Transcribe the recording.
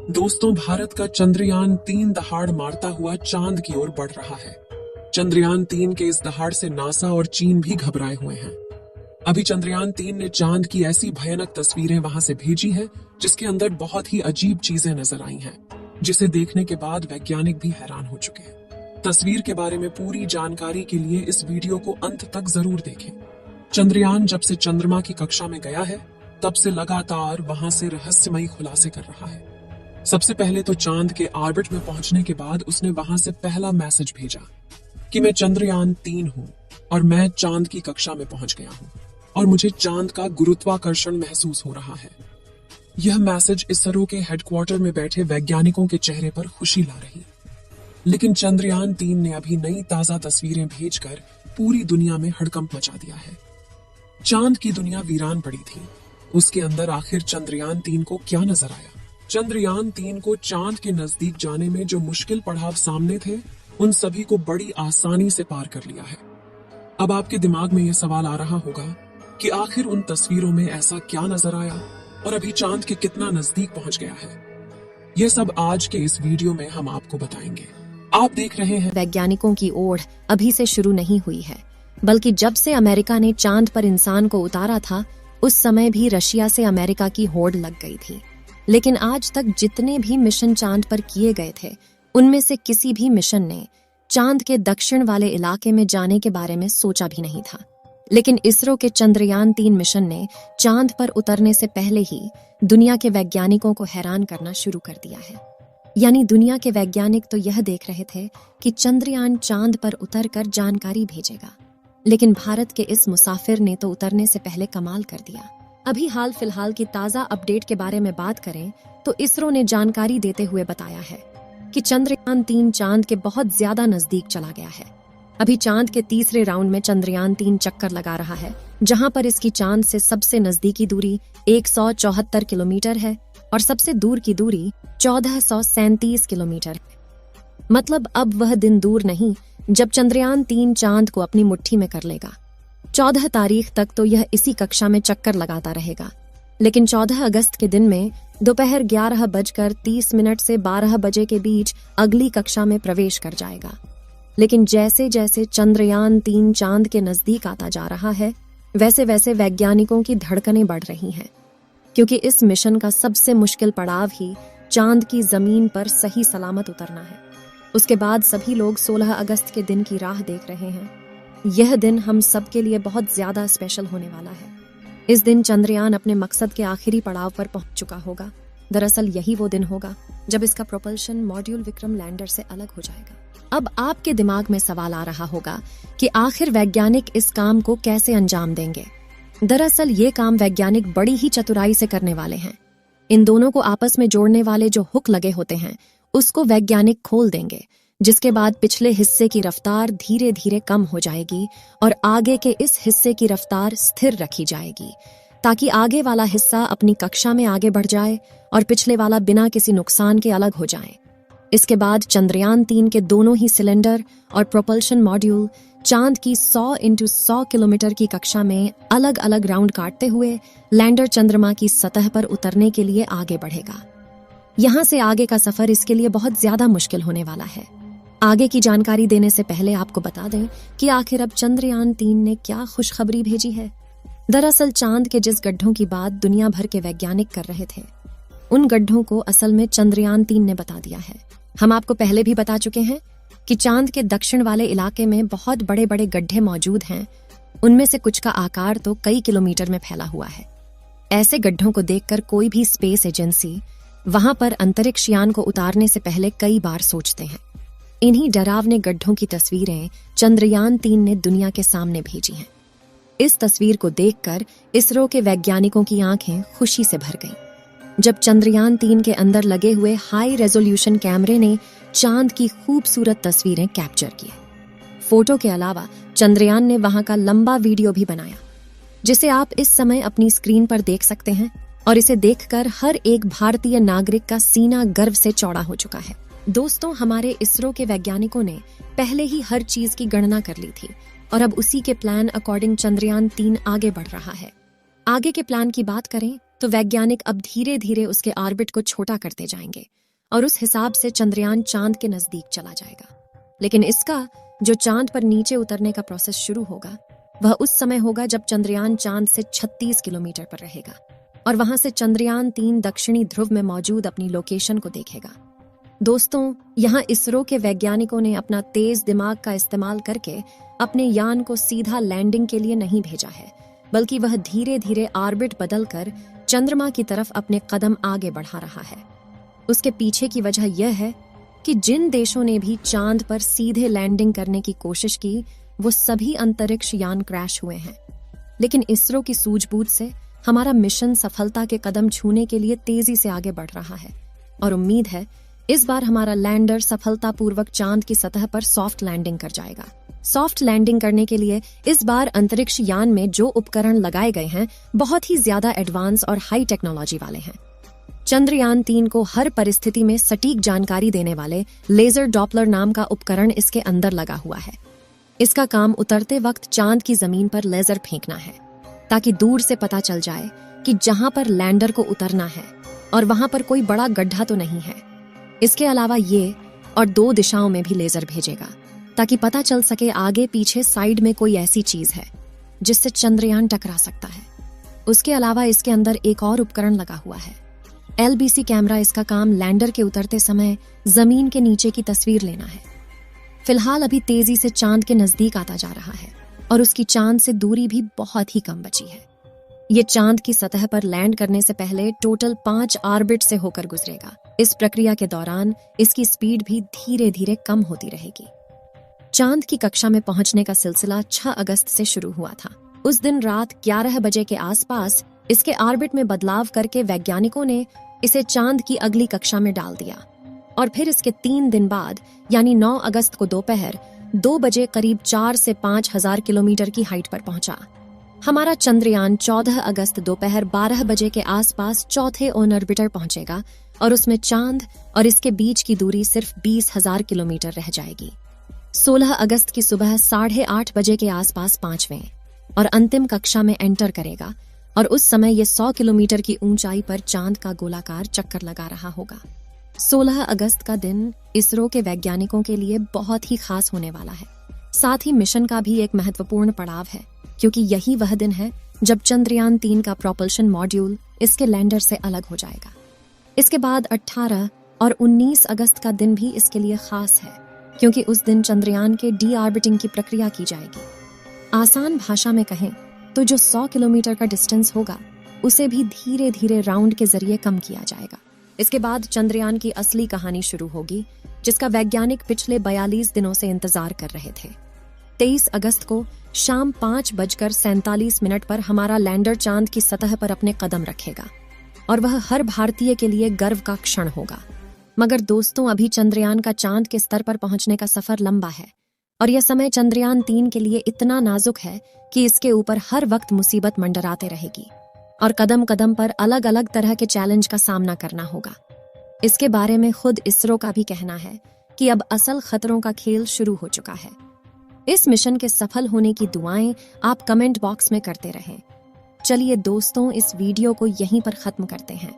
दोस्तों, भारत का चंद्रयान-3 दहाड़ मारता हुआ चांद की ओर बढ़ रहा है। चंद्रयान-3 के इस दहाड़ से नासा और चीन भी घबराए हुए हैं। अभी चंद्रयान-3 ने चांद की ऐसी भयानक तस्वीरें वहां से भेजी हैं, जिसके अंदर बहुत ही अजीब चीजें नजर आई हैं, जिसे देखने के बाद वैज्ञानिक भी हैरान हो चुके हैं। तस्वीर के बारे में पूरी जानकारी के लिए इस वीडियो को अंत तक जरूर देखें। चंद्रयान जब से चंद्रमा की कक्षा में गया है, तब से लगातार वहां से रहस्यमयी खुलासे कर रहा है। सबसे पहले तो चांद के ऑर्बिट में पहुंचने के बाद उसने वहां से पहला मैसेज भेजा कि मैं चंद्रयान-3 हूं और मैं चांद की कक्षा में पहुंच गया हूं और मुझे चांद का गुरुत्वाकर्षण महसूस हो रहा है। यह मैसेज इसरो के हेडक्वार्टर में बैठे वैज्ञानिकों के चेहरे पर खुशी ला रही। लेकिन चंद्रयान-3 ने अभी नई ताजा तस्वीरें भेजकर पूरी दुनिया में हड़कंप मचा दिया है। चांद की दुनिया वीरान पड़ी थी, उसके अंदर आखिर चंद्रयान-3 को क्या नजर आया? चंद्रयान-3 को चांद के नजदीक जाने में जो मुश्किल पड़ाव सामने थे, उन सभी को बड़ी आसानी से पार कर लिया है। अब आपके दिमाग में यह सवाल आ रहा होगा कि आखिर उन तस्वीरों में ऐसा क्या नजर आया और अभी चांद के कितना नजदीक पहुंच गया है? यह सब आज के इस वीडियो में हम आपको बताएंगे। आप देख रहे हैं वैज्ञानिकों की ओढ़ अभी से शुरू नहीं हुई है, बल्कि जब से अमेरिका ने चांद पर इंसान को उतारा था, उस समय भी रशिया से अमेरिका की होड़ लग गई थी। लेकिन आज तक जितने भी मिशन चांद पर किए गए थे, उनमें से किसी भी मिशन ने चांद के दक्षिण वाले इलाके में जाने के बारे में सोचा भी नहीं था। लेकिन इसरो के चंद्रयान-3 मिशन ने चांद पर उतरने से पहले ही दुनिया के वैज्ञानिकों को हैरान करना शुरू कर दिया है। यानी दुनिया के वैज्ञानिक तो यह देख रहे थे कि चंद्रयान चांद पर उतरकर जानकारी भेजेगा, लेकिन भारत के इस मुसाफिर ने तो उतरने से पहले कमाल कर दिया। अभी हाल फिलहाल की ताजा अपडेट के बारे में बात करें तो इसरो ने जानकारी देते हुए बताया है कि चंद्रयान-3 चांद के बहुत ज्यादा नजदीक चला गया है। अभी चांद के तीसरे राउंड में चंद्रयान-3 चक्कर लगा रहा है, जहां पर इसकी चांद से सबसे नजदीकी दूरी 174 किलोमीटर है और सबसे दूर की दूरी 1437 किलोमीटर है। मतलब अब वह दिन दूर नहीं जब चंद्रयान-3 चांद को अपनी मुट्ठी में कर लेगा। 14 तारीख तक तो यह इसी कक्षा में चक्कर लगाता रहेगा, लेकिन 14 अगस्त के दिन में दोपहर 11:30 से 12 बजे के बीच अगली कक्षा में प्रवेश कर जाएगा। लेकिन जैसे जैसे चंद्रयान-3 चांद के नजदीक आता जा रहा है, वैसे वैसे वैज्ञानिकों की धड़कनें बढ़ रही हैं, क्योंकि इस मिशन का सबसे मुश्किल पड़ाव ही चांद की जमीन पर सही सलामत उतरना है। उसके बाद सभी लोग 16 अगस्त के दिन की राह देख रहे हैं। यह दिन हम सब के लिए बहुत ज्यादा स्पेशल होने वाला है। इस दिन चंद्रयान अपने मकसद के आखिरी पड़ाव पर पहुंच चुका होगा। दरअसल यही वो दिन होगा जब इसका प्रोपल्शन मॉड्यूल विक्रम लैंडर से अलग हो जाएगा। अब आपके दिमाग में सवाल आ रहा होगा कि आखिर वैज्ञानिक इस काम को कैसे अंजाम देंगे। दरअसल ये काम वैज्ञानिक बड़ी ही चतुराई से करने वाले हैं। इन दोनों को आपस में जोड़ने वाले जो हुक लगे होते हैं, उसको वैज्ञानिक खोल देंगे, जिसके बाद पिछले हिस्से की रफ्तार धीरे धीरे कम हो जाएगी और आगे के इस हिस्से की रफ्तार स्थिर रखी जाएगी, ताकि आगे वाला हिस्सा अपनी कक्षा में आगे बढ़ जाए और पिछले वाला बिना किसी नुकसान के अलग हो जाए। इसके बाद चंद्रयान-3 के दोनों ही सिलेंडर और प्रोपल्शन मॉड्यूल चांद की 100 × 100 किलोमीटर की कक्षा में अलग अलग राउंड काटते हुए लैंडर चंद्रमा की सतह पर उतरने के लिए आगे बढ़ेगा। यहाँ से आगे का सफर इसके लिए बहुत ज्यादा मुश्किल होने वाला है। आगे की जानकारी देने से पहले आपको बता दें कि आखिर अब चंद्रयान-3 ने क्या खुशखबरी भेजी है। दरअसल चांद के जिस गड्ढों की बात दुनिया भर के वैज्ञानिक कर रहे थे, उन गड्ढों को असल में चंद्रयान-3 ने बता दिया है। हम आपको पहले भी बता चुके हैं कि चांद के दक्षिण वाले इलाके में बहुत बड़े बड़े गड्ढे मौजूद हैं। उनमें से कुछ का आकार तो कई किलोमीटर में फैला हुआ है। ऐसे गड्ढों को देखकर कोई भी स्पेस एजेंसी वहां पर अंतरिक्ष यान को उतारने से पहले कई बार सोचते हैं। इन्हीं डरावने गड्ढों की तस्वीरें चंद्रयान-3 ने दुनिया के सामने भेजी हैं। इस तस्वीर को देखकर इसरो के वैज्ञानिकों की आंखें खुशी से भर गईं, जब चंद्रयान-3 के अंदर लगे हुए हाई रेजोल्यूशन कैमरे ने चांद की खूबसूरत तस्वीरें कैप्चर की। फोटो के अलावा चंद्रयान ने वहां का लंबा वीडियो भी बनाया, जिसे आप इस समय अपनी स्क्रीन पर देख सकते हैं, और इसे देखकर हर एक भारतीय नागरिक का सीना गर्व से चौड़ा हो चुका है। दोस्तों, हमारे इसरो के वैज्ञानिकों ने पहले ही हर चीज की गणना कर ली थी और अब उसी के प्लान अकॉर्डिंग चंद्रयान-3 आगे बढ़ रहा है। आगे के प्लान की बात करें तो वैज्ञानिक अब धीरे धीरे उसके ऑर्बिट को छोटा करते जाएंगे और उस हिसाब से चंद्रयान चांद के नजदीक चला जाएगा। लेकिन इसका जो चांद पर नीचे उतरने का प्रोसेस शुरू होगा वह उस समय होगा जब चंद्रयान चांद से 36 किलोमीटर पर रहेगा और वहां से चंद्रयान 3 दक्षिणी ध्रुव में मौजूद अपनी लोकेशन को देखेगा। दोस्तों, यहाँ इसरो के वैज्ञानिकों ने अपना तेज दिमाग का इस्तेमाल करके अपने यान को सीधा लैंडिंग के लिए नहीं भेजा है, बल्कि वह धीरे धीरे ऑर्बिट बदलकर चंद्रमा की तरफ अपने कदम आगे बढ़ा रहा है। उसके पीछे की वजह यह है कि जिन देशों ने भी चांद पर सीधे लैंडिंग करने की कोशिश की वो सभी अंतरिक्ष यान क्रैश हुए हैं। लेकिन इसरो की सूझबूझ से हमारा मिशन सफलता के कदम छूने के लिए तेजी से आगे बढ़ रहा है और उम्मीद है इस बार हमारा लैंडर सफलतापूर्वक चांद की सतह पर सॉफ्ट लैंडिंग कर जाएगा। सॉफ्ट लैंडिंग करने के लिए इस बार अंतरिक्ष यान में जो उपकरण लगाए गए हैं बहुत ही ज्यादा एडवांस और हाई टेक्नोलॉजी वाले हैं। चंद्रयान 3 को हर परिस्थिति में सटीक जानकारी देने वाले लेजर डॉपलर नाम का उपकरण इसके अंदर लगा हुआ है। इसका काम उतरते वक्त चांद की जमीन पर लेजर फेंकना है ताकि दूर से पता चल जाए कि जहां पर लैंडर को उतरना है और वहां पर कोई बड़ा गड्ढा तो नहीं है। इसके अलावा ये और 2 दिशाओं में भी लेजर भेजेगा ताकि पता चल सके आगे पीछे साइड में कोई ऐसी चीज है जिससे चंद्रयान टकरा सकता है। उसके अलावा इसके अंदर एक और उपकरण लगा हुआ है। LBC camera. इसका काम लैंडर के उतरते समय जमीन के नीचे की तस्वीर लेना है। फिलहाल अभी तेजी से चांद के नजदीक आता जा रहा है और उसकी चांद से दूरी भी बहुत ही कम बची है। ये चांद की सतह पर लैंड करने से पहले टोटल 5 ऑर्बिट से होकर गुजरेगा। इस प्रक्रिया के दौरान इसकी स्पीड भी धीरे धीरे कम होती रहेगी। चांद की कक्षा में पहुंचने का सिलसिला 6 अगस्त से शुरू हुआ था। उस दिन रात 11 बजे के आसपास इसके ऑर्बिट में बदलाव करके वैज्ञानिकों ने इसे चांद की अगली कक्षा में डाल दिया और फिर इसके 3 दिन बाद यानी 9 अगस्त को दोपहर 2 बजे करीब 4 से 5 हजार किलोमीटर की हाइट पर पहुंचा। हमारा चंद्रयान 14 अगस्त दोपहर 12 बजे के आसपास चौथे ऑन ऑर्बिटर पहुंचेगा और उसमें चांद और इसके बीच की दूरी सिर्फ 20,000 किलोमीटर रह जाएगी। 16 अगस्त की सुबह 8:30 बजे के आसपास 5वें और अंतिम कक्षा में एंटर करेगा और उस समय ये 100 किलोमीटर की ऊंचाई पर चांद का गोलाकार चक्कर लगा रहा होगा। 16 अगस्त का दिन इसरो के वैज्ञानिकों के लिए बहुत ही खास होने वाला है। साथ ही मिशन का भी एक महत्वपूर्ण पड़ाव है क्योंकि यही वह दिन है जब चंद्रयान 3 का प्रोपल्शन मॉड्यूल इसके लैंडर से अलग हो जाएगा। इसके बाद 18 और 19 अगस्त का दिन भी इसके लिए खास है क्योंकि उस दिन चंद्रयान के डी ऑर्बिटिंग की प्रक्रिया की जाएगी। आसान भाषा में कहें तो जो 100 किलोमीटर का डिस्टेंस होगा उसे भी धीरे धीरे राउंड के जरिए कम किया जाएगा। इसके बाद चंद्रयान की असली कहानी शुरू होगी जिसका वैज्ञानिक पिछले 42 दिनों से इंतजार कर रहे थे। 23 अगस्त को शाम 5:47 पर हमारा लैंडर चांद की सतह पर अपने कदम रखेगा और वह हर भारतीय के लिए गर्व का क्षण होगा। मगर दोस्तों, अभी चंद्रयान का चांद के स्तर पर पहुंचने का सफर लंबा है और यह समय चंद्रयान 3 के लिए इतना नाजुक है कि इसके ऊपर हर वक्त मुसीबत मंडराते रहेगी और कदम कदम पर अलग अलग तरह के चैलेंज का सामना करना होगा। इसके बारे में खुद इसरो का भी कहना है कि अब असल खतरों का खेल शुरू हो चुका है। इस मिशन के सफल होने की दुआएं आप कमेंट बॉक्स में करते रहें। चलिए दोस्तों, इस वीडियो को यहीं पर खत्म करते हैं।